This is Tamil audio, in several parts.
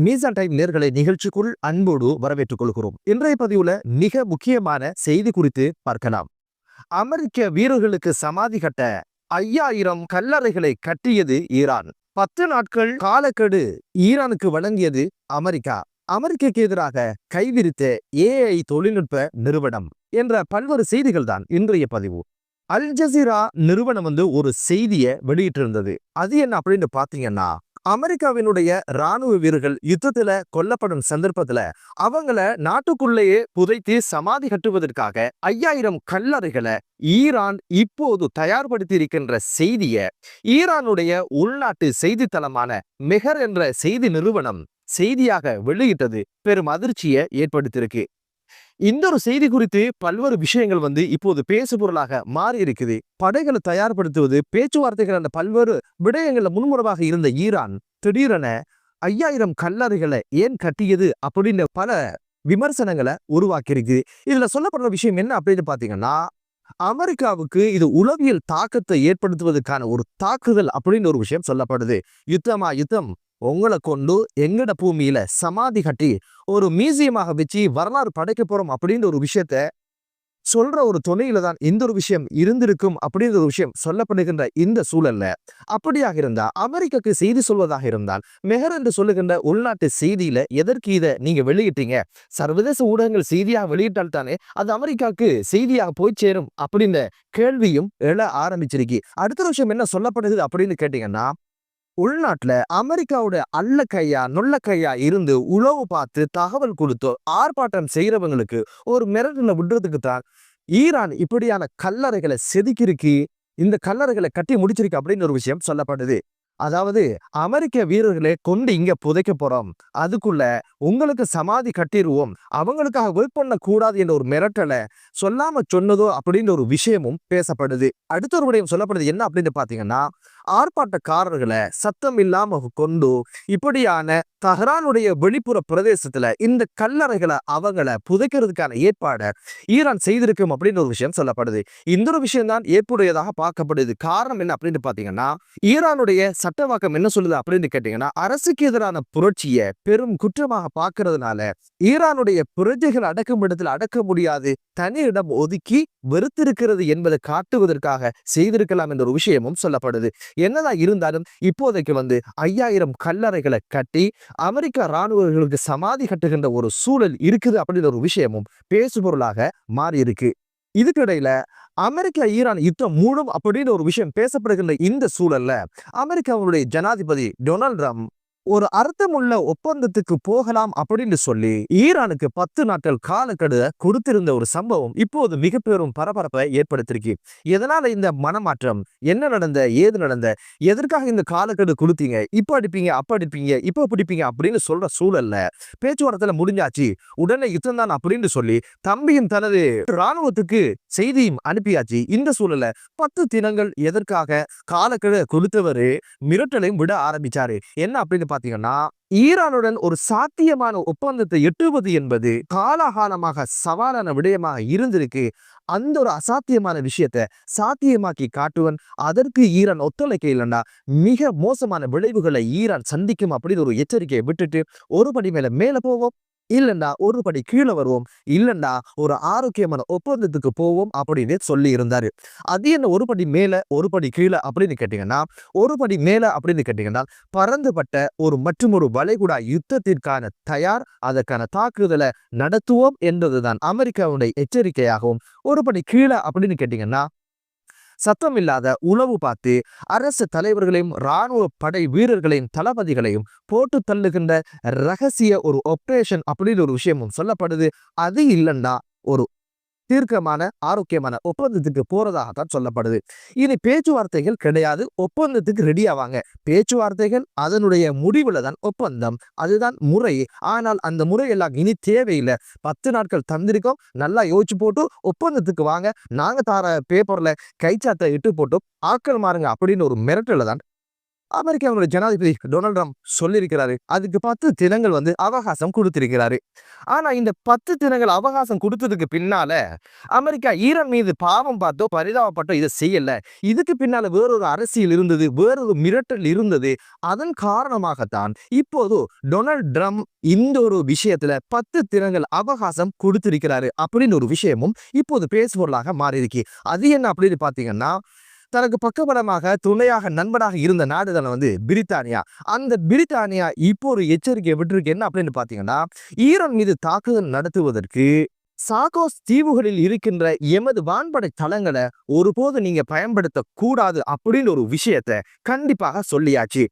மீசான் டைம் நேர்களை நிகழ்ச்சிக்குள் அன்போடு வரவேற்றுக் கொள்கிறோம். இன்றைய பதிவுல மிக முக்கியமான செய்தி குறித்து பார்க்கலாம். அமெரிக்க வீரர்களுக்கு சமாதி கட்ட 5000 கல்லறைகளை கட்டியது ஈரான். 10 நாட்கள் காலக்கெடு ஈரானுக்கு வழங்கியது அமெரிக்கா. அமெரிக்காக்கு எதிராக கைவிரித்த AI தொழில்நுட்ப நிறுவனம் என்ற பல்வேறு செய்திகள் தான் இன்றைய பதிவு. அல் ஜசீரா நிறுவனம் ஒரு செய்தியை வெளியிட்டிருந்தது. அது என்ன அப்படின்னு பாத்தீங்கன்னா, அமெரிக்காவினுடைய ராணுவ வீரர்கள் யுத்தத்துல கொல்லப்படும் சந்தர்ப்பத்துல அவங்கள நாட்டுக்குள்ளேயே புதைத்து சமாதி கட்டுவதற்காக 5000 கல்லறைகளை ஈரான் இப்போது தயார்படுத்தி இருக்கின்ற செய்தியை ஈரானுடைய உள்நாட்டு செய்தித்தளமான மெஹர் என்ற செய்தி நிறுவனம் செய்தியாக வெளியிட்டது பெரும் அதிர்ச்சியை ஏற்படுத்தியிருக்கு. இந்த ஒரு செய்தி குறித்து பல்வேறு விஷயங்கள் இப்போது பேசு பொருளாக மாறி இருக்குது. படைகளை தயார்படுத்துவது, பேச்சுவார்த்தைகள் என்ற பல்வேறு விடயங்கள்ல முன்முறவாக இருந்த ஈரான் திடீரென 5000 கல்லறைகளை ஏன் கட்டியது அப்படின்னு பல விமர்சனங்களை உருவாக்கி. இதுல சொல்லப்படுற விஷயம் என்ன அப்படின்னு பாத்தீங்கன்னா, அமெரிக்காவுக்கு இது உளவியல் தாக்கத்தை ஏற்படுத்துவதற்கான ஒரு தாக்குதல் அப்படின்னு ஒரு விஷயம் சொல்லப்படுது. யுத்தம் உங்களை கொண்டு எங்கட பூமியில சமாதி கட்டி ஒரு மியூசியமாக வச்சு வரலாறு படைக்க போறோம் அப்படின்ற ஒரு விஷயத்த சொல்ற ஒரு துணையில தான் இந்த ஒரு விஷயம் இருந்திருக்கும் அப்படின்ற ஒரு விஷயம் சொல்லப்படுகின்ற இந்த சூழல்ல, அப்படியாக இருந்தா அமெரிக்காக்கு செய்தி சொல்வதாக இருந்தால் மெஹர் என்று சொல்லுகின்ற உள்நாட்டு செய்தியில எதற்கு இதை நீங்க வெளியிட்டீங்க? சர்வதேச ஊடகங்கள் செய்தியாக வெளியிட்டால் தானே அது அமெரிக்காவுக்கு செய்தியாக போய் சேரும் அப்படின்ற கேள்வியும் எழ ஆரம்பிச்சிருக்கு. அடுத்த விஷயம் என்ன சொல்லப்படுது அப்படின்னு கேட்டீங்கன்னா, உள்நாட்டுல அமெரிக்காவோட அல்ல கையா நொல்ல கையா இருந்து உளவு பார்த்து தகவல் கொடுத்து ஆர்ப்பாட்டம் செய்யறவங்களுக்கு ஒரு மிரட்டலை விடுறதுக்கு தான் ஈரான் இப்படியான கல்லறைகளை செதுக்கிருக்கு, இந்த கல்லறைகளை கட்டி முடிச்சிருக்கு அப்படின்னு ஒரு விஷயம் சொல்லப்படுது. அதாவது அமெரிக்க வீரர்களை கொண்டு இங்க புதைக்க போறோம், அதுக்குள்ள உங்களுக்கு சமாதி கட்டிடுவோம், அவங்களுக்காக வெயிட் பண்ண கூடாது என்ற ஒரு மிரட்டலை சொல்லாம சொன்னதோ அப்படின்ற ஒரு விஷயமும் பேசப்படுது. அடுத்த ஒரு விடயம் சொல்லப்படுது என்ன அப்படின்னு பாத்தீங்கன்னா, ஆர்ப்பாட்டக்காரர்களை சத்தம் இல்லாம கொண்டு இப்படியான தஹ்ரானுடைய வெளிப்புற பிரதேசத்துல இந்த கல்லறைகளை அவங்களை புதைக்கிறதுக்கான ஏற்பாடை ஈரான் செய்திருக்கும் அப்படின்னு ஒரு விஷயம் சொல்லப்படுது. இந்த ஒரு விஷயம் தான் ஏற்புடையதாக பார்க்கப்படுது. காரணம் என்ன அப்படின்னு பாத்தீங்கன்னா, ஈரானுடைய சட்டவாக்கம் என்ன சொல்லுது அப்படின்னு கேட்டீங்கன்னா, அரசுக்கு எதிரான புரட்சியை பெரும் குற்றமாக பார்க்கறதுனால ஈரானுடைய பிரஜைகள் அடக்கும் இடத்துல அடக்க முடியாது, தனி இடம் ஒதுக்கி வெறுத்திருக்கிறது என்பதை காட்டுவதற்காக செய்திருக்கலாம் என்ற ஒரு விஷயமும் சொல்லப்படுது. என்னதான் இருந்தாலும் இப்போதைக்கு 5000 கல்லறைகளை கட்டி அமெரிக்க ராணுவர்களுக்கு சமாதி கட்டுகின்ற ஒரு சூழல் இருக்குது அப்படின்ற ஒரு விஷயமும் பேசுபொருளாக மாறி இருக்கு. இதுக்கிடையில அமெரிக்கா ஈரான் யுத்தம் மூடும் அப்படின்னு ஒரு விஷயம் பேசப்படுகின்ற இந்த சூழல்ல அமெரிக்காவுடைய ஜனாதிபதி டொனால்ட் ட்ரம்ப் ஒரு அர்த்தமுள்ள ஒப்பந்தத்துக்கு போகலாம் அப்படின்னு சொல்லி ஈரானுக்கு 10 நாட்கள் காலக்கெடு கொடுத்திருந்த ஒரு சம்பவம் இப்போது மிக பெரும் பரபரப்பை ஏற்படுத்திருக்கு. எதனால இந்த மனமாற்றம்? என்ன நடந்த, ஏது நடந்த, எதற்காக இந்த காலக்கெடு கொடுத்தீங்க, இப்ப அடிப்பீங்க, அப்ப அடிப்பீங்க, இப்ப பிடிப்பீங்க அப்படின்னு சொல்ற சூழல்ல பேச்சுவார்த்தையில முடிஞ்சாச்சு, உடனே யுத்தம் தான் அப்படின்னு சொல்லி தம்பியும் தனது இராணுவத்துக்கு செய்தியும் அனுப்பியாச்சு. இந்த சூழல்ல 10 தினங்கள் எதற்காக காலக்கெடு கொடுத்தவரு மிரட்டலையும் விட ஆரம்பிச்சாரு. என்ன அப்படின்னு பாத்தீங்கன்னா, ஈரானுடன் ஒரு சாத்தியமான ஒப்பந்தத்தை எட்டுவது என்பது காலாகாலமாக சவாலான விடயமாக இருந்திருக்கு. அந்த ஒரு அசாத்தியமான விஷயத்தை சாத்தியமாக்கி காட்டுவன், அதற்கு ஈரான் ஒத்துழைக்க இல்லைன்னா மிக மோசமான விளைவுகளை ஈரான் சந்திக்கும் அப்படின்னு ஒரு எச்சரிக்கையை விட்டுட்டு ஒரு படி மேல போவோம், இல்லைன்னா ஒரு படி கீழே வருவோம், இல்லைன்னா ஒரு ஆரோக்கியமான ஒப்பந்தத்துக்கு போவோம் அப்படின்னு சொல்லி இருந்தாரு. அது என்ன ஒரு படி மேல ஒரு படி கீழே அப்படின்னு கேட்டீங்கன்னா, ஒரு படி மேல அப்படின்னு கேட்டீங்கன்னா பரந்துபட்ட ஒரு வளைகுடா யுத்தத்திற்கான தயார், அதற்கான தாக்குதலை நடத்துவோம் என்பதுதான் அமெரிக்காவுடைய எச்சரிக்கையாகவும், ஒரு படி கீழே அப்படின்னு கேட்டீங்கன்னா சத்தம் இல்லாத உளவு பார்த்து அரசு தலைவர்களையும் இராணுவ படை வீரர்களையும் தளபதிகளையும் போட்டு தள்ளுகின்ற ரகசிய ஒரு ஆபரேஷன் அப்படின்னு ஒரு விஷயமும் சொல்லப்படுது. அது இல்லைன்னா ஒரு தீர்க்கமான ஆரோக்கியமான ஒப்பந்தத்துக்கு போறதாகத்தான் சொல்லப்படுது. இனி பேச்சுவார்த்தைகள் கிடையாது, ஒப்பந்தத்துக்கு ரெடி ஆவாங்க. பேச்சுவார்த்தைகள் அதனுடைய முடிவுல தான் ஒப்பந்தம், அதுதான் முறை. ஆனால் அந்த முறையெல்லாம் இனி தேவையில்லை. 10 நாட்கள் தந்திருக்கோம், நல்லா யோசிச்சு போட்டு ஒப்பந்தத்துக்கு வாங்க, நாங்க தார பேப்பர்ல கைச்சாத்தை இட்டு போட்டு ஆட்கள் மாறுங்க அப்படின்னு ஒரு மிரட்டல தான் அமெரிக்காவுடைய ஜனாதிபதி டொனால்ட் ட்ரம்ப் சொல்லியிருக்கிறாரு. அதுக்கு 10 தினங்கள் அவகாசம் கொடுத்திருக்கிறாரு. ஆனா இந்த 10 தினங்கள் அவகாசம் கொடுத்ததுக்கு பின்னால அமெரிக்கா ஈரான் மீது பாவம் பார்த்தோ பரிதாபப்பட்டோ இதை செய்யல. இதுக்கு பின்னால வேறொரு அரசியல் இருந்தது, வேறொரு மிரட்டல் இருந்தது. அதன் காரணமாகத்தான் இப்போது டொனால்ட் ட்ரம்ப் இந்த ஒரு விஷயத்துல 10 தினங்கள் அவகாசம் கொடுத்திருக்கிறாரு அப்படின்னு ஒரு விஷயமும் இப்போது பேசுபொருளாக மாறி இருக்கு. அது என்ன அப்படின்னு பாத்தீங்கன்னா, தனக்கு பக்கபலமாக துணையாக நண்பனாக இருந்த நாடுகள் பிரித்தானியா. அந்த பிரித்தானியா இப்போ ஒரு எச்சரிக்கை விட்டுருக்கு. என்ன அப்படின்னு பாத்தீங்கன்னா, ஈரான் மீது தாக்குதல் நடத்துவதற்கு சாகோஸ் தீவுகளில் இருக்கின்ற எமது வான்படை தளங்களை ஒருபோது நீங்க பயன்படுத்த கூடாது அப்படின்னு ஒரு விஷயத்தை கண்டிப்பாக சொல்லியாச்சு.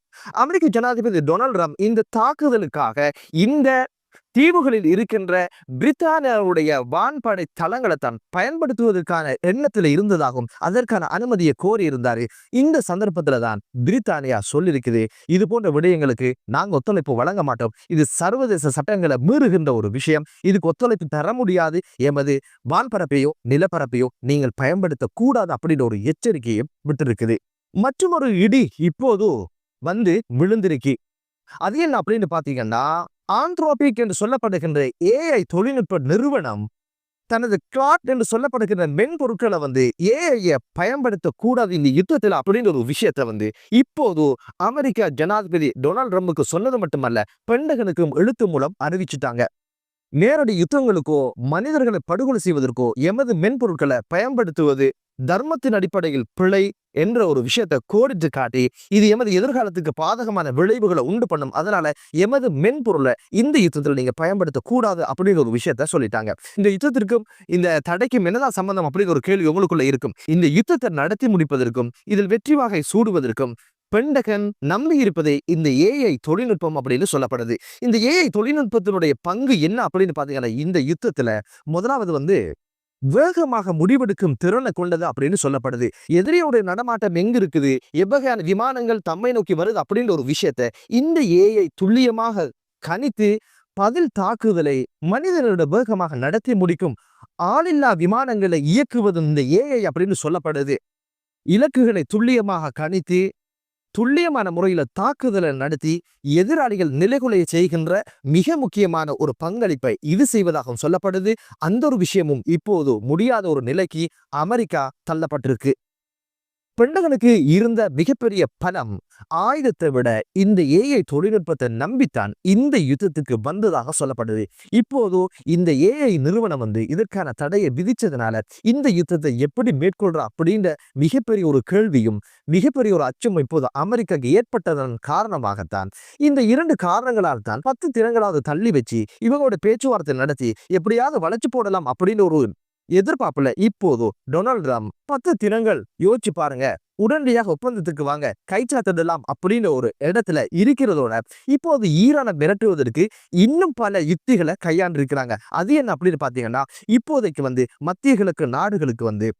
அமெரிக்க ஜனாதிபதி டொனால்ட் ட்ரம்ப் இந்த தாக்குதலுக்காக இந்த தீவுகளில் இருக்கின்ற பிரித்தானியாவுடைய வான்படை தளங்களை தான் பயன்படுத்துவதற்கான எண்ணத்தில் இருந்ததாகவும் அதற்கான அனுமதியை கோரி இருந்தாரு. இந்த சந்தர்ப்பத்துல தான் பிரித்தானியா சொல்லியிருக்குது, இது போன்ற விடயங்களுக்கு நாங்க ஒத்துழைப்பு வழங்க மாட்டோம், இது சர்வதேச சட்டங்களை மீறுகின்ற ஒரு விஷயம், இதுக்கு ஒத்துழைப்பு தர முடியாது, எமது வான்பரப்பையோ நிலப்பரப்பையோ நீங்கள் பயன்படுத்த கூடாது அப்படின்னு ஒரு எச்சரிக்கையை விட்டிருக்குது. மற்றும் ஒரு இடி இப்போது விழுந்திருக்கு. அது என்ன அப்படின்னு பாத்தீங்கன்னா, ஆந்த்ரோபிக் என்று சொல்லப்படுகின்ற ஏஐ தொழில்நுட்ப நிறுவனம் தனது கிளாட் என்று சொல்லப்படுகின்ற மென்பொருட்களை ஏஐ பயன்படுத்த கூடாது இந்த யுத்தத்தில் அப்படின்னு ஒரு விஷயத்தை இப்போது அமெரிக்கா ஜனாதிபதி டொனால்ட் ட்ரம்புக்கு சொன்னது மட்டுமல்ல, பெண்டகனுக்கும் எழுத்து மூலம் அறிவிச்சுட்டாங்க. நேரடி யுத்தங்களுக்கோ மனிதர்களை படுகொலை செய்வதற்கோ எமது மென்பொருட்களை பயன்படுத்துவது தர்மத்தின் அடிப்படையில் பிழை என்ற ஒரு விஷயத்தை கோடிட்டு காட்டி இது எமது எதிர்காலத்துக்கு பாதகமான விளைவுகளை உண்டு பண்ணும், அதனால எமது மென்பொருளை இந்த யுத்தத்தில் நீங்க பயன்படுத்த கூடாது அப்படின்னு ஒரு விஷயத்த சொல்லிட்டாங்க. இந்த யுத்தத்திற்கும் இந்த தடைக்கும் என்னதான் சம்பந்தம் அப்படின்னு ஒரு கேள்வி உங்களுக்குள்ள இருக்கும். இந்த யுத்தத்தை நடத்தி முடிப்பதற்கும் இதில் வெற்றி வாகை சூடுவதற்கும் பெண்டகன் நம்பி இருப்பதே இந்த ஏஐ தொழில்நுட்பம் அப்படின்னு சொல்லப்படுது. இந்த ஏஐ தொழில்நுட்பத்தினுடைய பங்கு என்ன அப்படின்னு பாத்தீங்கன்னா, இந்த யுத்தத்துல முதலாவது வேகமாக முடிவெடுக்கும் திறனை கொண்டது அப்படின்னு சொல்லப்படுது. எதிரியோட நடமாட்டம் எங்க இருக்குது, எவ்வகையான விமானங்கள் தம்மை நோக்கி வருது அப்படின்ற ஒரு விஷயத்த இந்த ஏஐ துல்லியமாக கணித்து பதில் தாக்குதலை மனிதனோட வேகமாக நடத்தி முடிக்கும். ஆளில்லா விமானங்களை இயக்குவது இந்த ஏஐ அப்படின்னு சொல்லப்படுது. இலக்குகளை துல்லியமாக கணித்து துல்லியமான முறையில தாக்குதலை நடத்தி எதிராளிகள் நிலைகுலைய செய்கின்ற மிக முக்கியமான ஒரு பங்களிப்பை இது செய்வதாகவும் சொல்லப்படுது. அந்த ஒரு விஷயமும் இப்போது முடியாத ஒரு நிலைக்கு அமெரிக்கா தள்ளப்பட்டிருக்கு. பெண்டகனுக்கு இருந்த மிகப்பெரிய பலம் ஆயுதத்தை விட இந்த ஏஐ தொழில்நுட்பத்தை நம்பித்தான் இந்த யுத்தத்துக்கு வந்ததாக சொல்லப்படுது. இப்போது இந்த ஏஐ நிறுவனம் இதற்கான தடையை விதிச்சதுனால இந்த யுத்தத்தை எப்படி மேற்கொள்ற அப்படின்ற மிகப்பெரிய ஒரு கேள்வியும் மிகப்பெரிய ஒரு அச்சமும் இப்போது அமெரிக்காக்கு ஏற்பட்டதன் காரணமாகத்தான், இந்த 2 காரணங்களால் தான் 10 தினங்களாவது தள்ளி வச்சு இவங்களோட பேச்சுவார்த்தை நடத்தி எப்படியாவது வளைச்சு போடலாம் அப்படின்னு ஒரு எதிர்பார்ப்புல இப்போது டொனால்ட் ட்ரம்ப் 10 தினங்கள் யோசிச்சு பாருங்க, உடனடியாக ஒப்பந்தத்துக்கு வாங்க, கைச்சாத்திடலாம் அப்படின்னு ஒரு இடத்துல இருக்கிறதோட இப்போது ஈரானை மிரட்டுவதற்கு இன்னும் பல யுக்திகளை கையாண்டிருக்கிறாங்க. அது என்ன அப்படின்னு பாத்தீங்கன்னா, இப்போதைக்கு மத்திய கிழக்கு நாடுகளுக்கு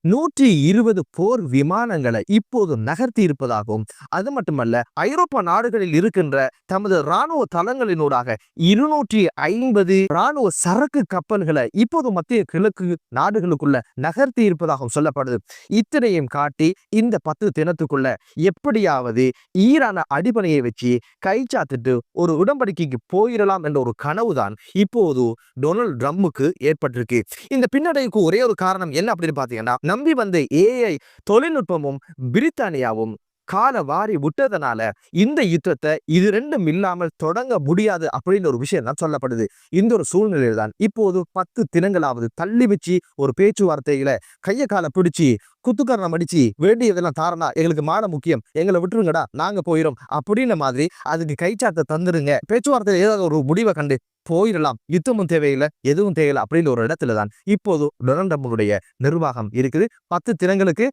120 போர் விமானங்களை இப்போது நகர்த்தி இருப்பதாகவும், அது மட்டுமல்ல ஐரோப்பா நாடுகளில் இருக்கின்ற தமது இராணுவ தளங்களினூடாக 250 இராணுவ சரக்கு கப்பல்களை இப்போது மத்திய கிழக்கு நாடுகளுக்குள்ள நகர்த்தி இருப்பதாகவும் சொல்லப்படுது. இத்தனையும் காட்டி இந்த 10 தினத்துக்குள்ள எப்படியாவது ஈரான அடிப்படையை வச்சு கைச்சாத்திட்டு ஒரு உடன்படிக்கைக்கு போயிடலாம் என்ற ஒரு கனவுதான் இப்போது டொனால்ட் ட்ரம்புக்கு ஏற்பட்டிருக்கு. இந்த பின்னடைவுக்கு ஒரே ஒரு காரணம் என்ன அப்படின்னு பாத்தீங்கன்னா, நம்பி வந்த ஏஐ தொழில்நுட்பமும் பிரித்தானியாவும் கால வாரி விட்டதனால இந்த யுத்தத்தை இது ரெண்டும் இல்லாமல் தொடங்க முடியாது அப்படின்னு ஒரு விஷயம் தான் சொல்லப்படுது. இந்த ஒரு சூழ்நிலையில் தான் இப்போது 10 தினங்களாவது தள்ளி வச்சு ஒரு பேச்சுவார்த்தையில கைய கால பிடிச்சி குத்துக்கரணம் அடிச்சு வேண்டியதெல்லாம் தாரணா, எங்களுக்கு மான முக்கியம், எங்களை விட்டுருங்கடா, நாங்க போயிடும் அப்படின்ற மாதிரி அதுக்கு கைச்சாத்த தந்துருங்க, பேச்சுவார்த்தையில ஏதாவது ஒரு முடிவை கண்டு போயிடலாம், யுத்தமும் தேவையில்லை எதுவும் தேவையில்லை அப்படின்னு ஒரு இடத்துலதான் இப்போது டொனால்ட் ட்ரம்புடைய நிர்வாகம் இருக்குது. 10 தினங்களுக்கு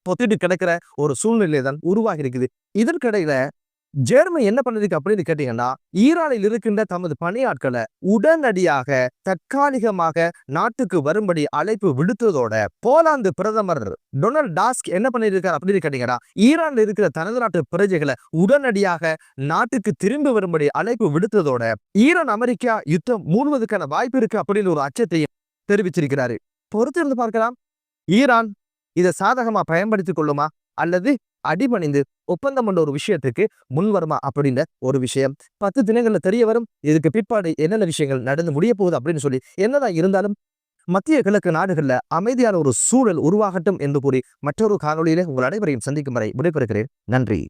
பொத்திட்டு கிடக்கிற ஒரு சூழ்நிலை தான் உருவாகி இருக்குது. இதற்கிடையில ஜெர்மனி என்ன பண்ணதுக்கு அப்படின்னு கேட்டீங்கன்னா, ஈரானில் இருக்கின்ற தமது பணியாட்களை உடனடியாக தற்காலிகமாக நாட்டுக்கு வரும்படி அழைப்பு விடுத்ததோட போலாந்து பிரதமர் டொனால்ட் டாஸ்க் என்ன பண்ணிருக்காரு அப்படின்னு கேட்டீங்கன்னா, ஈரான்ல இருக்கிற தனது நாட்டு பிரஜைகளை உடனடியாக நாட்டுக்கு திரும்பி வரும்படி அழைப்பு விடுத்ததோட ஈரான் அமெரிக்கா யுத்தம் மூடுவதற்கான வாய்ப்பு இருக்கு அப்படின்னு ஒரு அச்சத்தையும் தெரிவிச்சிருக்கிறாரு. பொறுத்திருந்து பார்க்கலாம், ஈரான் இதை சாதகமா பயன்படுத்திக் கொள்ளுமா அல்லது அடிபணிந்து ஒப்பந்தம் என்ற ஒரு விஷயத்துக்கு முன் வருமா அப்படின்ற ஒரு விஷயம் 10 தினங்கள்ல தெரிய வரும். இதுக்கு பிற்பாடு என்னென்ன விஷயங்கள் நடந்து முடிய போகுது அப்படின்னு சொல்லி என்னதான் இருந்தாலும் மத்திய கிழக்கு நாடுகள்ல அமைதியான ஒரு சூழல் உருவாகட்டும் என்று கூறி மற்றொரு காணொளியிலே உங்கள் அனைவரையும் சந்திக்கும் வரை விடைபெறுகிறேன். நன்றி.